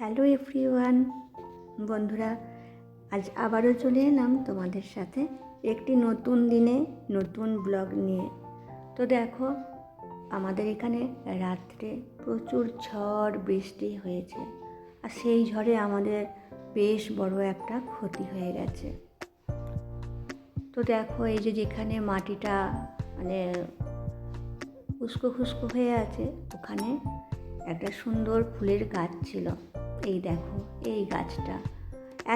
Hello everyone, বন্ধুরা, আজ আবারও চলে এলাম তোমাদের সাথে একটি নতুন দিনে নতুন ব্লগ নিয়ে। তো দেখো, আমাদের এখানে রাত্রে প্রচুর ঝড় বৃষ্টি হয়েছে, আর সেই ঝড়ে আমাদের বেশ বড় একটা ক্ষতি হয়ে গেছে। তো দেখো, এই যে যেখানে মাটিটা মানে উস্কো খুস্কো হয়ে আছে, ওখানে একটা সুন্দর ফুলের গাছ ছিল। এই দেখো, এই গাছটা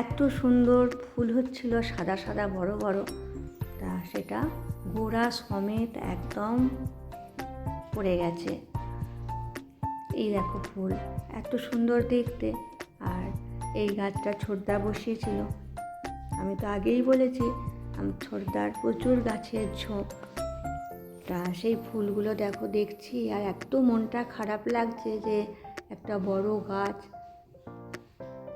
এত সুন্দর ফুল হচ্ছিল, সাদা সাদা বড় বড়, তা সেটা গোড়া সমেত একদম পড়ে গেছে। এই দেখো, ফুল এত সুন্দর দেখতে। আর এই গাছটা ছোটদা বসিয়েছিল। আমি তো আগেই বলেছি, আমি ছোটদার প্রচুর গাছের ঝোঁক। তা সেই ফুলগুলো দেখো দেখছি, আর এত মনটা খারাপ লাগছে যে একটা বড় গাছ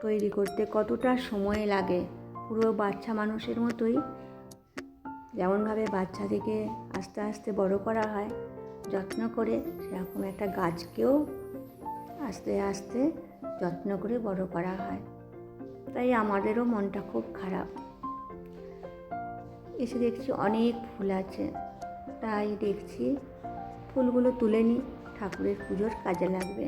তৈরি করতে কতটা সময় লাগে। পুরো বাচ্চা মানুষের মতোই, যেমনভাবে বাচ্চাদেরকে আস্তে আস্তে বড় করা হয় যত্ন করে, সেরকম একটা গাছকেও আস্তে আস্তে যত্ন করে বড় করা হয়। তাই আমাদেরও মনটা খুব খারাপ। এসে দেখছি অনেক ফুল আছে, তাই দেখছি ফুলগুলো তুলে নিই, ঠাকুরের পুজোর কাজে লাগবে।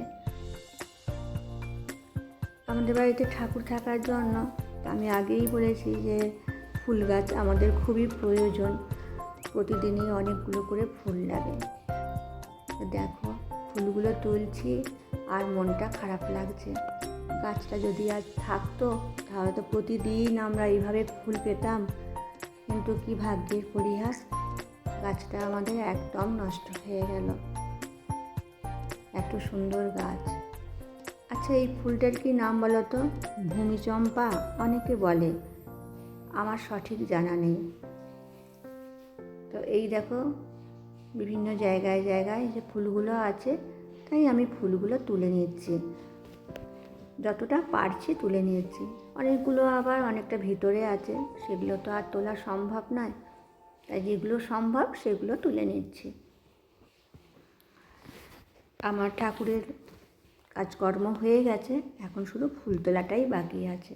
আমাদের বাড়িতে ঠাকুর থাকার জন্য আমি আগেই বলেছি যে ফুল গাছ আমাদের খুবই প্রয়োজন। প্রতিদিনই অনেকগুলো করে ফুল লাগে। দেখো, ফুলগুলো তুলছি আর মনটা খারাপ লাগছে। গাছটা যদি আজ থাকতো তাহলে তো প্রতিদিন আমরা এইভাবে ফুল পেতাম, কিন্তু কি ভাগ্যের পরিহাস, গাছটা আমাদের একদম নষ্ট হয়ে গেল। এত সুন্দর গাছ। আচ্ছা, এই ফুলটার কি নাম বলো তো? ভূমিচম্পা অনেকে বলে, আমার সঠিক জানা নেই। তো এই দেখো, বিভিন্ন জায়গায় জায়গায় যে ফুলগুলো আছে, তাই আমি ফুলগুলো তুলে নিচ্ছি, যতটা পারছি তুলে নিয়েছি। অনেকগুলো আবার অনেকটা ভিতরে আছে, সেগুলো তো আর তোলা সম্ভব নয়, তাই যেগুলো সম্ভব সেগুলো তুলে নিচ্ছি। আমার ঠাকুরের কাজকর্ম হয়ে গেছে, এখন শুধু ফুল তোলাটাই বাকি আছে।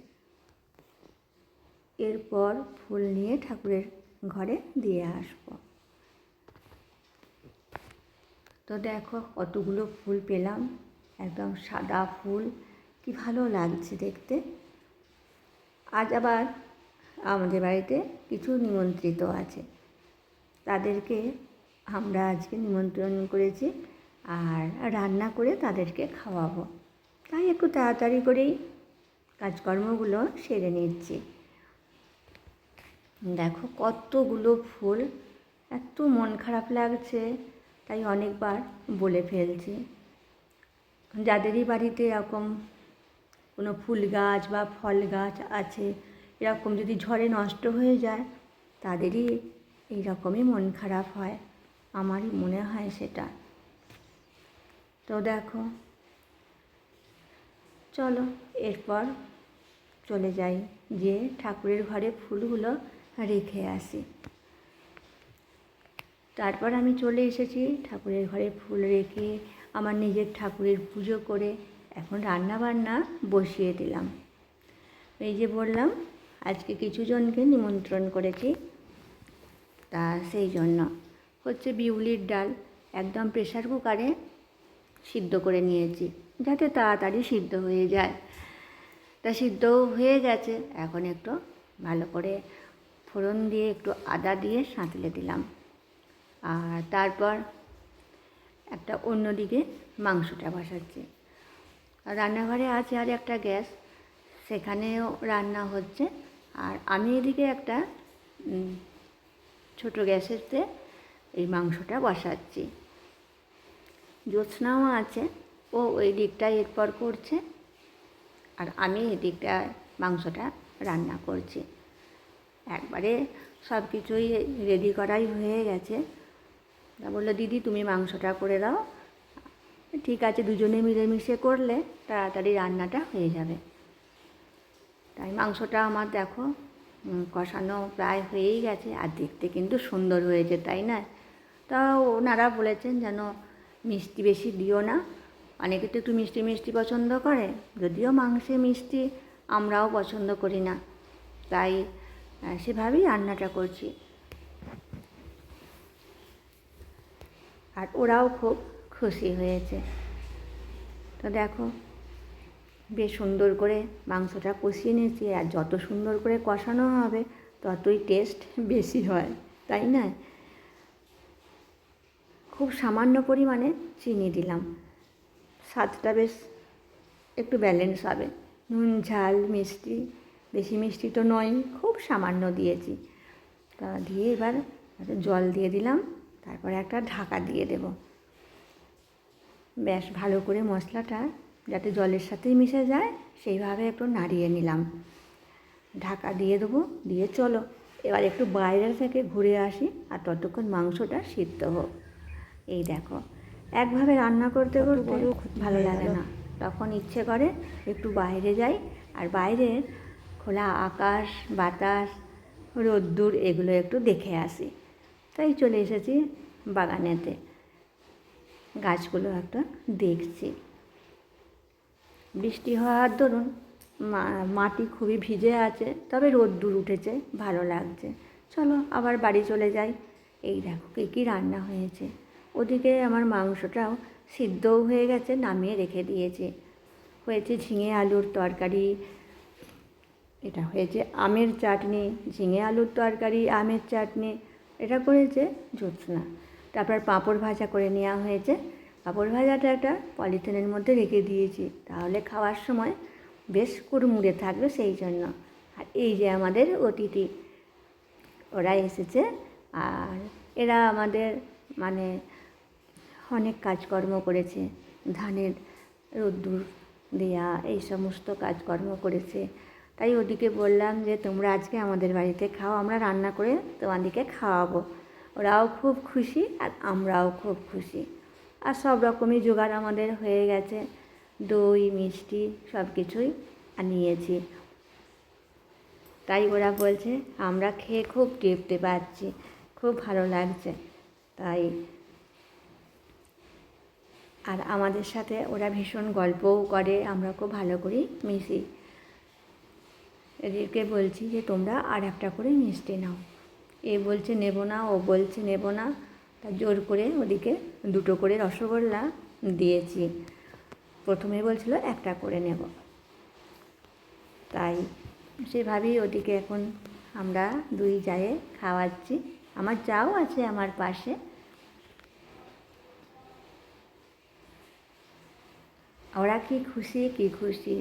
এরপর ফুল নিয়ে ঠাকুরের ঘরে দিয়ে আসব। তো দেখো, কতগুলো ফুল পেলাম, একদম সাদা ফুল, কি ভালো লাগছে দেখতে। আজ আবার আমাদের বাড়িতে কিছু নিমন্ত্রিত আছে, তাদেরকে আমরা আজকে নিমন্ত্রণ করেছি, আর রান্না করে তাদেরকে খাওয়াবো। তাই একটু তাড়াতাড়ি করেই কাজকর্মগুলো সেরে নিচ্ছি। দেখো, কতগুলো ফুল, এত মন খারাপ লাগছে, তাই অনেকবার বলে ফেলছি। যাদেরই বাড়িতে এরকম কোনো ফুল গাছ বা ফল গাছ আছে, এরকম যদি ঝড়ে নষ্ট হয়ে যায়, তাদেরই এই রকমই মন খারাপ হয়, আমারই মনে হয় সেটা। তো দেখো, চলো এরপর চলে যাই, যে ঠাকুরের ঘরে ফুলগুলো রেখে আসি। তারপর আমি চলে এসেছি ঠাকুরের ঘরে ফুল রেখে, আমার নিজের ঠাকুরের পুজো করে এখন রান্না বান্না বসিয়ে দিলাম। এই যে বললাম, আজকে কিছু জনকে নিমন্ত্রণ করেছি, তা সেই জন্য হচ্ছে বিউলির ডাল একদম প্রেসার কুকারে সিদ্ধ করে নিয়েছি, যাতে তাড়াতাড়ি সিদ্ধ হয়ে যায়। তা সিদ্ধও হয়ে গেছে, এখন একটু ভালো করে ফোড়ন দিয়ে একটু আদা দিয়ে সাঁতলে দিলাম। আর তারপর একটা অন্যদিকে মাংসটা বসাচ্ছি। রান্নাঘরে আছে আর একটা গ্যাস, সেখানেও রান্না হচ্ছে, আর আমি এদিকে একটা ছোট গ্যাসেতে এই মাংসটা বসাচ্ছি। জ্যোৎস্নাও আছে, ও ওই দিকটায় এরপর করছে, আর আমি এদিকটায় মাংসটা রান্না করছি। একবারে সব কিছুই রেডি করাই হয়ে গেছে। তা বললো, দিদি তুমি মাংসটা করে দাও। ঠিক আছে, দুজনে মিলেমিশে করলে তাড়াতাড়ি রান্নাটা হয়ে যাবে। তাই মাংসটা আমার দেখো কষানো প্রায় হয়েই গেছে, আর দেখতে কিন্তু সুন্দর হয়েছে, তাই না? তা ওনারা বলেছেন যেন মিষ্টি বেশি দিও না, অনেকে তো একটু মিষ্টি মিষ্টি পছন্দ করে, যদিও মাংসে মিষ্টি আমরাও পছন্দ করি না, তাই সেভাবেই রান্নাটা করছি। আর ওরাও খুব খুশি হয়েছে। তো দেখো, বেশ সুন্দর করে মাংসটা কষিয়ে নিয়েছি, আর যত সুন্দর করে কষানো হবে ততই টেস্ট বেশি হয়, তাই না? খুব সামান্য পরিমাণে চিনি দিলাম, স্বাদটা বেশ একটু ব্যালেন্স হবে। নুন ঝাল মিষ্টি, বেশি মিষ্টি তো নয়, খুব সামান্য দিয়েছি। তা দিয়ে এবার জল দিয়ে দিলাম, তারপরে একটা ঢাকা দিয়ে দেব। বেশ ভালো করে মশলাটা যাতে জলের সাথেই মিশে যায় সেইভাবে একটু নাড়িয়ে নিলাম। ঢাকা দিয়ে দেবো, দিয়ে চলো এবার একটু বাইরে থেকে ঘুরে আসি, আর ততক্ষণ মাংসটা সিদ্ধ হোক। এই দেখো, একভাবে রান্না করতে করতে ভালো লাগে না, তখন ইচ্ছে করে একটু বাইরে যাই, আর বাইরের খোলা আকাশ বাতাস রোদ্দুর এগুলো একটু দেখে আসি। তাই চলে এসেছি বাগানেতে, গাছগুলো একটা দেখছি। বৃষ্টি হওয়ার দরুন মাটি খুবই ভিজে আছে, তবে রোদ্দুর উঠেছে, ভালো লাগছে। চলো আবার বাড়ি চলে যাই। এই দেখো কী কী রান্না হয়েছে। ওদিকে আমার মাংসটাও সিদ্ধও হয়ে গেছে, নামিয়ে রেখে দিয়েছি। হয়েছে ঝিঙে আলুর তরকারি, এটা হয়েছে আমের চাটনি, ঝিঙে আলুর তরকারি আমের চাটনি, এটা করেছে জ্যোৎস্না। তারপর পাঁপড় ভাজা করে নেওয়া হয়েছে। পাঁপড় ভাজাটা একটা পলিথিনের মধ্যে রেখে দিয়েছি, তাহলে খাওয়ার সময় বেশ কুড়মুড়ে থাকবে, সেই জন্য। আর এই যে আমাদের অতিথি, ওরা এসেছে, আর এরা আমাদের মানে অনেক কাজকর্ম করেছে, ধানের রোদ্দুর দেয়া এই সমস্ত কাজকর্ম করেছে। তাই ওদিকে বললাম যে তোমরা আজকে আমাদের বাড়িতে খাও, আমরা রান্না করে তোমাদেরকে খাওয়াবো। ওরাও খুব খুশি আর আমরাও খুব খুশি। আর সব রকমই জোগাড় আমাদের হয়ে গেছে, দই মিষ্টি সব কিছুই নিয়েছি। তাই ওরা বলছে আমরা খেয়ে খুব তৃপ্তি পাচ্ছি, খুব ভালো লাগছে। তাই আর আমাদের সাথে ওরা ভীষণ গল্পও করে, আমরা খুব ভালো করেই মিশি। এদেরকে বলছি যে তোমরা আর একটা করে মিষ্টি নাও। এ বলছে নেব না, ও বলছে নেব না, তা জোর করে ওদিকে দুটো করে রসগোল্লা দিয়েছি। প্রথমে বলছিল একটা করে নেব, তাই সেভাবেই ওদিকে এখন আমরা দুই জায়ে খাওয়াচ্ছি। আমার যাও আছে আমার পাশে। ওরা কি খুশি কি খুশি।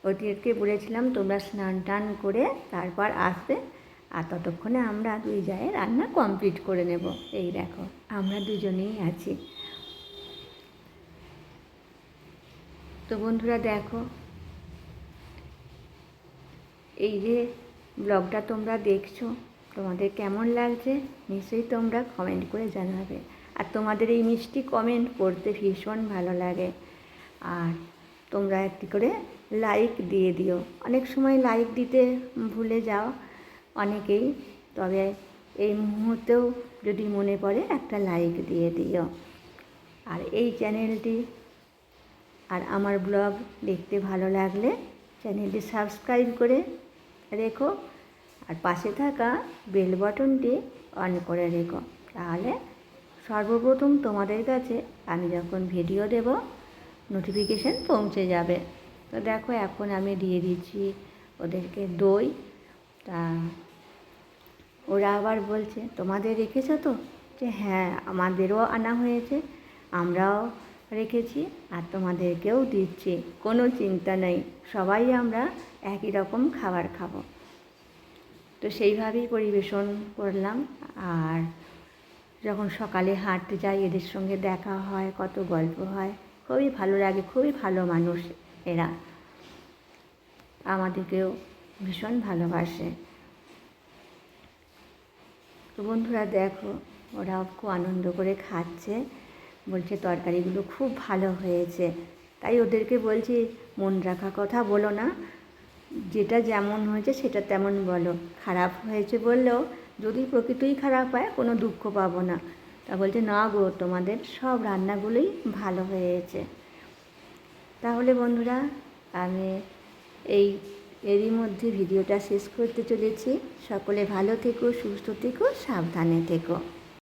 ওদেরকে বলেছিলাম তোমরা স্নান টান করে তারপর আসবে, আর ততক্ষণে আমরা দুই জায়ে রান্না কমপ্লিট করে নেব। এই দেখো আমরা দুজনেই আছি। তো বন্ধুরা দেখো, এই যে ব্লগটা তোমরা দেখছো, তোমাদের কেমন লাগছে নিশ্চয়ই তোমরা কমেন্ট করে জানাবে। আর তোমাদের এই মিষ্টি কমেন্ট পড়তে ভীষণ ভালো লাগে। আর তোমরা একটি করে লাইক দিয়ে দিও। অনেক সময় লাইক দিতে ভুলে যাও অনেকেই, তবে এই মুহূর্তেও যদি মনে পড়ে একটা লাইক দিয়ে দিও। আর এই চ্যানেলটি আর আমার ব্লগ দেখতে ভালো লাগলে চ্যানেলটি সাবস্ক্রাইব করে রেখো, আর পাশে থাকা বেল বাটনটি অন করে রেখো, তাহলে সর্বপ্রথম তোমাদের কাছে আমি যখন ভিডিও দেব নোটিফিকেশান পৌঁছে যাবে। তো দেখো এখন আমি দিয়ে দিচ্ছি ওদেরকে দই। তা ওরা আবার বলছে তোমাদের রেখেছো তো, যে হ্যাঁ আমাদেরও আনা হয়েছে, আমরাও রেখেছি আর তোমাদেরকেও দিচ্ছি, কোনো চিন্তা নেই, সবাই আমরা একই রকম খাবার খাবো। তো সেইভাবেই পরিবেশন করলাম। আর যখন সকালে হাঁটতে যাই এদের সঙ্গে দেখা হয়, কত গল্প হয়, খুবই ভালো লাগে। খুবই ভালো মানুষ এরা, আমাদেরকেও ভীষণ ভালোবাসে। তো বন্ধুরা দেখো, ওরা খুব আনন্দ করে খাচ্ছে, বলছে তরকারিগুলো খুব ভালো হয়েছে। তাই ওদেরকে বলছি মন রাখা কথা বলো না, যেটা যেমন হয়েছে সেটা তেমন বলো। খারাপ হয়েছে বললেও যদি প্রকৃতই খারাপ হয় কোনো দুঃখ পাবো না। তা বলছে না গো, তোমাদের সব রান্নাগুলোই ভালো হয়েছে। তাহলে বন্ধুরা, আমি এরই মধ্যে ভিডিওটা শেষ করতে চলেছি। সকলে ভালো থেকো, সুস্থ থেকো, সাবধানে থেকো।